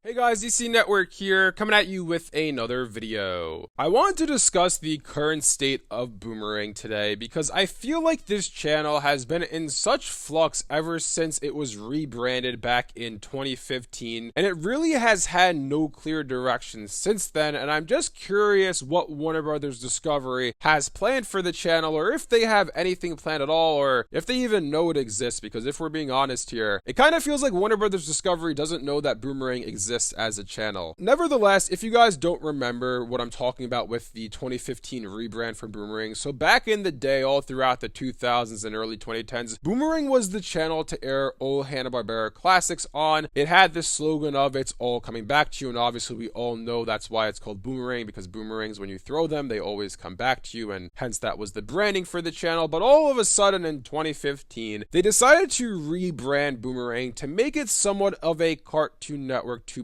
Hey guys, DC Network here, coming at you with another video. I wanted to discuss the current state of Boomerang today because I feel like this channel has been in such flux ever since it was rebranded back in 2015, and it really has had no clear direction since then, and I'm just curious what Warner Brothers Discovery has planned for the channel, or if they have anything planned at all, or if they even know it exists, because if we're being honest here, it kind of feels like Warner Brothers Discovery doesn't know that Boomerang exists as a channel. Nevertheless, if you guys don't remember what I'm talking about with the 2015 rebrand for Boomerang, so back in the day, all throughout the 2000s and early 2010s, Boomerang was the channel to air old Hanna-Barbera classics on. It had this slogan of "It's all coming back to you," and obviously we all know that's why it's called Boomerang, because boomerangs, when you throw them, they always come back to you, and hence that was the branding for the channel. But all of a sudden in 2015, they decided to rebrand Boomerang to make it somewhat of a Cartoon Network 2.0.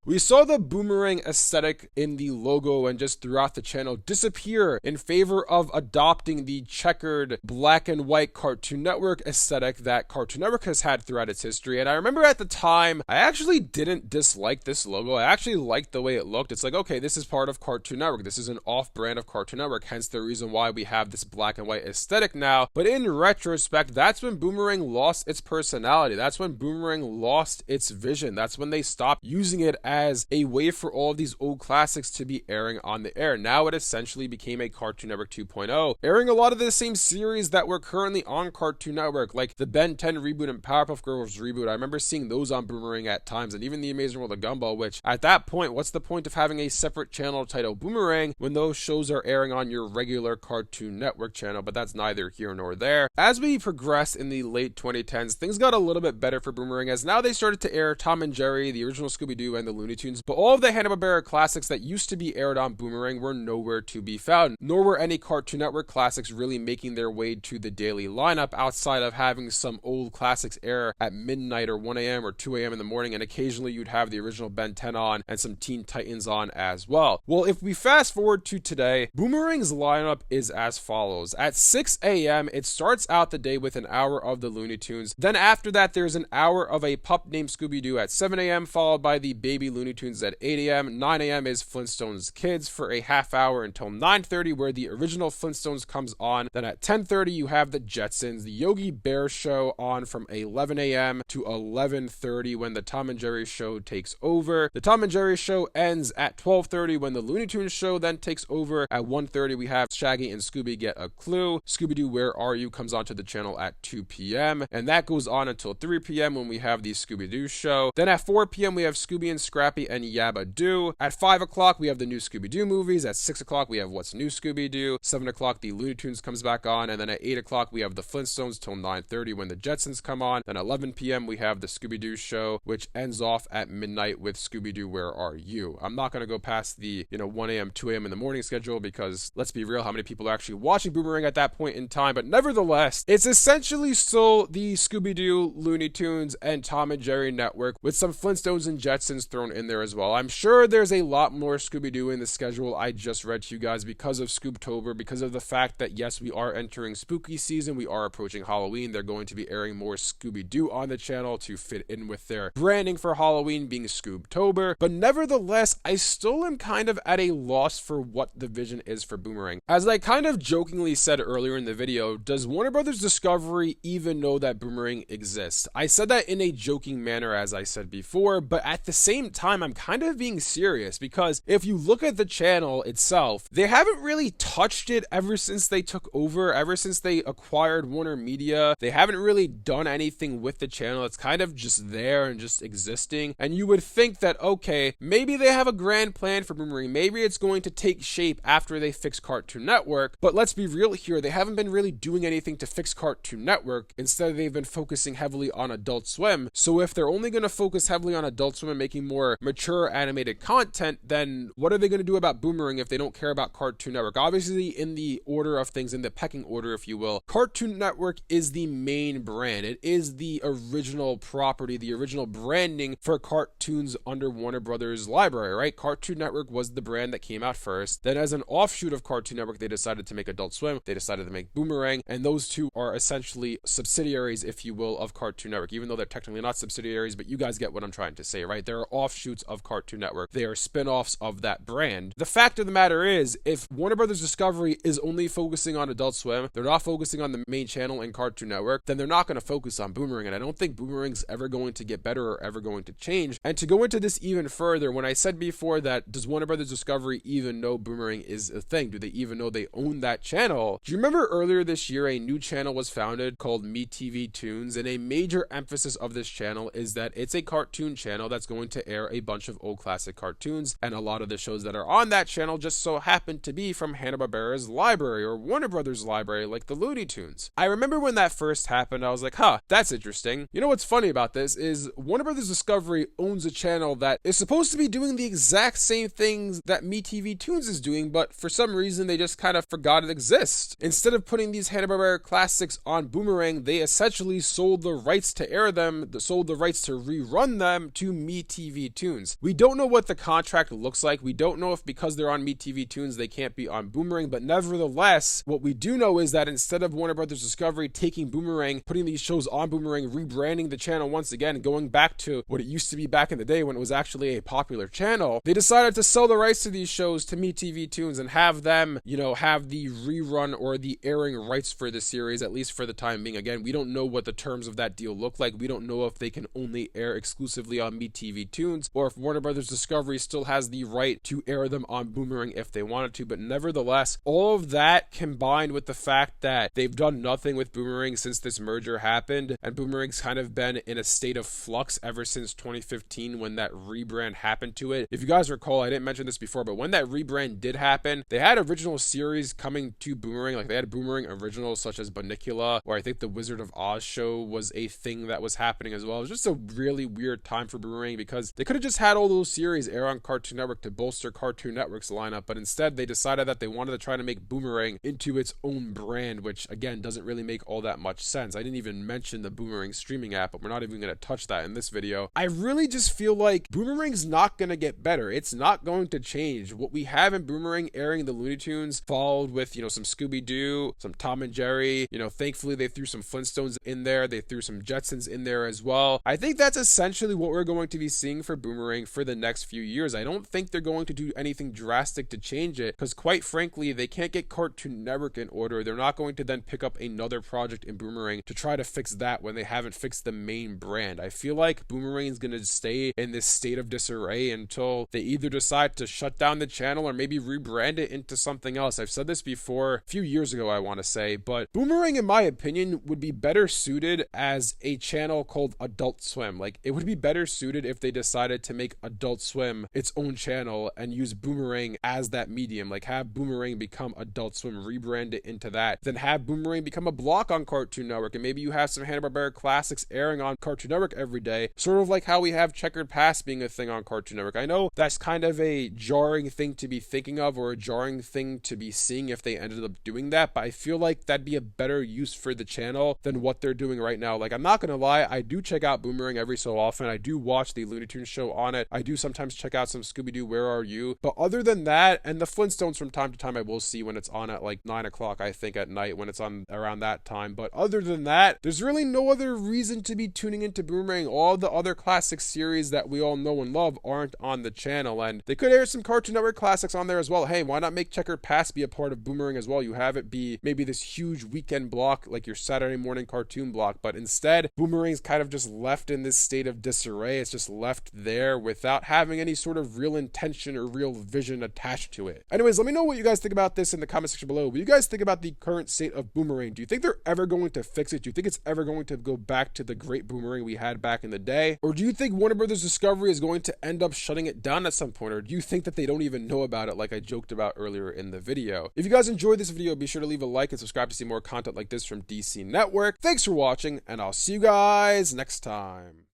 We saw the Boomerang aesthetic in the logo and just throughout the channel disappear in favor of adopting the checkered black and white Cartoon Network aesthetic that Cartoon Network has had throughout its history. And I remember at the time, I actually didn't dislike this logo. I actually liked the way it looked. It's like, okay, this is part of Cartoon Network. This is an off-brand of Cartoon Network, hence the reason why we have this black and white aesthetic now. But in retrospect, that's when Boomerang lost its personality. That's when Boomerang lost its vision. That's when they stopped using it as a way for all of these old classics to be airing on the air. Now it essentially became a Cartoon Network 2.0, airing a lot of the same series that were currently on Cartoon Network, like the Ben 10 reboot and Powerpuff Girls reboot. I remember seeing those on Boomerang at times, and even the Amazing World of Gumball, which at that point, what's the point of having a separate channel titled Boomerang when those shows are airing on your regular Cartoon Network channel? But that's neither here nor there. As we progressed in the late 2010s, things got a little bit better for Boomerang, as now they started to air Tom and Jerry, the original Scooby-Doo, and the Looney Tunes, but all of the Hanna-Barbera classics that used to be aired on Boomerang were nowhere to be found, nor were any Cartoon Network classics really making their way to the daily lineup outside of having some old classics air at midnight or 1 a.m. or 2 a.m. in the morning, and occasionally you'd have the original Ben 10 on and some Teen Titans on as well. Well, if we fast forward to today, Boomerang's lineup is as follows. At 6 a.m., it starts out the day with an hour of the Looney Tunes. Then after that, there's an hour of a pup named Scooby-Doo at 7 a.m., followed by the baby Looney Tunes at 8 a.m. 9 a.m. is Flintstones Kids for a half hour until 9:30, where the original Flintstones comes on. Then at 10:30, you have the Jetsons, the Yogi Bear show on from 11 a.m. to 11:30 when the Tom and Jerry show takes over. The Tom and Jerry show ends at 12:30 when the Looney Tunes show then takes over. At 1:30, we have Shaggy and Scooby Get a Clue. Scooby-Doo Where Are You comes onto the channel at 2 p.m. and that goes on until 3 p.m. when we have the Scooby-Doo show. Then at 4 p.m. we have Scooby and Scrappy and Yabba Doo. At 5 o'clock, we have the new Scooby-Doo movies. At 6 o'clock, we have What's New Scooby-Doo. 7 o'clock, the Looney Tunes comes back on. And then at 8 o'clock, we have the Flintstones till 9:30 when the Jetsons come on. Then at 11 p.m., we have the Scooby-Doo show, which ends off at midnight with Scooby-Doo Where Are You? I'm not going to go past the, 1 a.m., 2 a.m. in the morning schedule because, let's be real, how many people are actually watching Boomerang at that point in time? But nevertheless, it's essentially still the Scooby-Doo, Looney Tunes, and Tom and Jerry network with some Flintstones and Jetsons thrown in there as well. I'm sure there's a lot more Scooby-Doo in the schedule I just read to you guys because of Scooptober, because of the fact that, yes, we are entering spooky season, we are approaching Halloween. They're going to be airing more Scooby-Doo on the channel to fit in with their branding for Halloween being Scooptober. But nevertheless, I still am kind of at a loss for what the vision is for Boomerang. As I kind of jokingly said earlier in the video, does Warner Brothers Discovery even know that Boomerang exists? I said that in a joking manner, as I said before, but at the same time, I'm kind of being serious because if you look at the channel itself, they haven't really touched it ever since they took over, ever since they acquired Warner Media. They haven't really done anything with the channel. It's kind of just there and just existing. And you would think that, okay, maybe they have a grand plan for Boomerang. Maybe it's going to take shape after they fix Cartoon Network. But let's be real here. They haven't been really doing anything to fix Cartoon Network. Instead, they've been focusing heavily on Adult Swim. So if they're only going to focus heavily on Adult Swim and making more mature animated content, then what are they going to do about Boomerang if they don't care about Cartoon Network? Obviously, in the order of things, in the pecking order, if you will, Cartoon Network is the main brand. It is the original property, the original branding for cartoons under Warner Brothers library, right? Cartoon Network was the brand that came out first. Then as an offshoot of Cartoon Network, they decided to make Adult Swim. They decided to make Boomerang, and those two are essentially subsidiaries, if you will, of Cartoon Network, even though they're technically not subsidiaries, but you guys get what I'm trying to say, right? right? They're offshoots of Cartoon Network. They are spin-offs of that brand. The fact of the matter is, if Warner Brothers Discovery is only focusing on Adult Swim, they're not focusing on the main channel in Cartoon Network, then they're not going to focus on Boomerang. And I don't think Boomerang's ever going to get better or ever going to change. And to go into this even further, when I said before that, does Warner Brothers Discovery even know Boomerang is a thing? Do they even know they own that channel? Do you remember earlier this year a new channel was founded called MeTV Tunes? And a major emphasis of this channel is that it's a cartoon channel that's going to air a bunch of old classic cartoons, and a lot of the shows that are on that channel just so happen to be from Hanna-Barbera's library or Warner Brothers library, like the Looney Tunes. I remember when that first happened, I was like, huh, that's interesting. You know what's funny about this is Warner Brothers Discovery owns a channel that is supposed to be doing the exact same things that MeTV Tunes is doing, but for some reason they just kind of forgot it exists. Instead of putting these Hanna-Barbera classics on Boomerang, they essentially sold the rights to air them, sold the rights to rerun them to MeTV Tunes. We don't know what the contract looks like. We don't know if because they're on MeTV Tunes they can't be on Boomerang, but nevertheless, what we do know is that instead of Warner Brothers Discovery taking Boomerang, putting these shows on Boomerang, rebranding the channel once again, going back to what it used to be back in the day when it was actually a popular channel, they decided to sell the rights to these shows to MeTV Tunes and have them, have the rerun or the airing rights for the series, at least for the time being. Again, we don't know what the terms of that deal look like. We don't know if they can only air exclusively on MeTV Tunes or if Warner Brothers Discovery still has the right to air them on Boomerang if they wanted to. But nevertheless, all of that combined with the fact that they've done nothing with Boomerang since this merger happened, and Boomerang's kind of been in a state of flux ever since 2015 when that rebrand happened to it. If you guys recall, I didn't mention this before, but when that rebrand did happen, they had original series coming to Boomerang. Like they had Boomerang originals such as Bunnicula, or I think the Wizard of Oz show was a thing that was happening as well. It was just a really weird time for Boomerang because they could have just had all those series air on Cartoon Network to bolster Cartoon Network's lineup, but instead they decided that they wanted to try to make Boomerang into its own brand, which again doesn't really make all that much sense. I didn't even mention the Boomerang streaming app, but we're not even going to touch that in this video. I really just feel like Boomerang's not going to get better. It's not going to change. What we have in Boomerang airing the Looney Tunes, followed with, some Scooby-Doo, some Tom and Jerry, thankfully they threw some Flintstones in there, they threw some Jetsons in there as well. I think that's essentially what we're going to be seeing for Boomerang for the next few years. I don't think they're going to do anything drastic to change it, because quite frankly, they can't get Cartoon Network in order. They're not going to then pick up another project in Boomerang to try to fix that when they haven't fixed the main brand. I feel like Boomerang is going to stay in this state of disarray until they either decide to shut down the channel or maybe rebrand it into something else. I've said this before, a few years ago I want to say, but Boomerang in my opinion would be better suited as a channel called Adult Swim. Like it would be better suited if they decided to make Adult Swim its own channel and use Boomerang as that medium. Like have Boomerang become Adult Swim, rebrand it into that, then have Boomerang become a block on Cartoon Network, and maybe you have some Hanna-Barbera classics airing on Cartoon Network every day, sort of like how we have Checkered Past being a thing on Cartoon Network. I know that's kind of a jarring thing to be thinking of, or a jarring thing to be seeing if they ended up doing that, but I feel like that'd be a better use for the channel than what they're doing right now. Like I'm not gonna lie, I do check out Boomerang every so often. I do watch the Looney Tunes show on it. I do sometimes check out some Scooby-Doo Where Are You? But other than that, and the Flintstones from time to time I will see when it's on at like 9 o'clock I think at night when it's on around that time. But other than that, there's really no other reason to be tuning into Boomerang. All the other classic series that we all know and love aren't on the channel, and they could air some Cartoon Network classics on there as well. Hey, why not make Checkered Past be a part of Boomerang as well? You have it be maybe this huge weekend block like your Saturday morning cartoon block, but instead Boomerang's kind of just left in this state of disarray. It's just left there without having any sort of real intention or real vision attached to it. Anyways, let me know what you guys think about this in the comment section below. What do you guys think about the current state of Boomerang? Do you think they're ever going to fix it? Do you think it's ever going to go back to the great Boomerang we had back in the day? Or do you think Warner Brothers Discovery is going to end up shutting it down at some point? Or do you think that they don't even know about it like I joked about earlier in the video? If you guys enjoyed this video, be sure to leave a like and subscribe to see more content like this from DC Network. Thanks for watching, and I'll see you guys next time.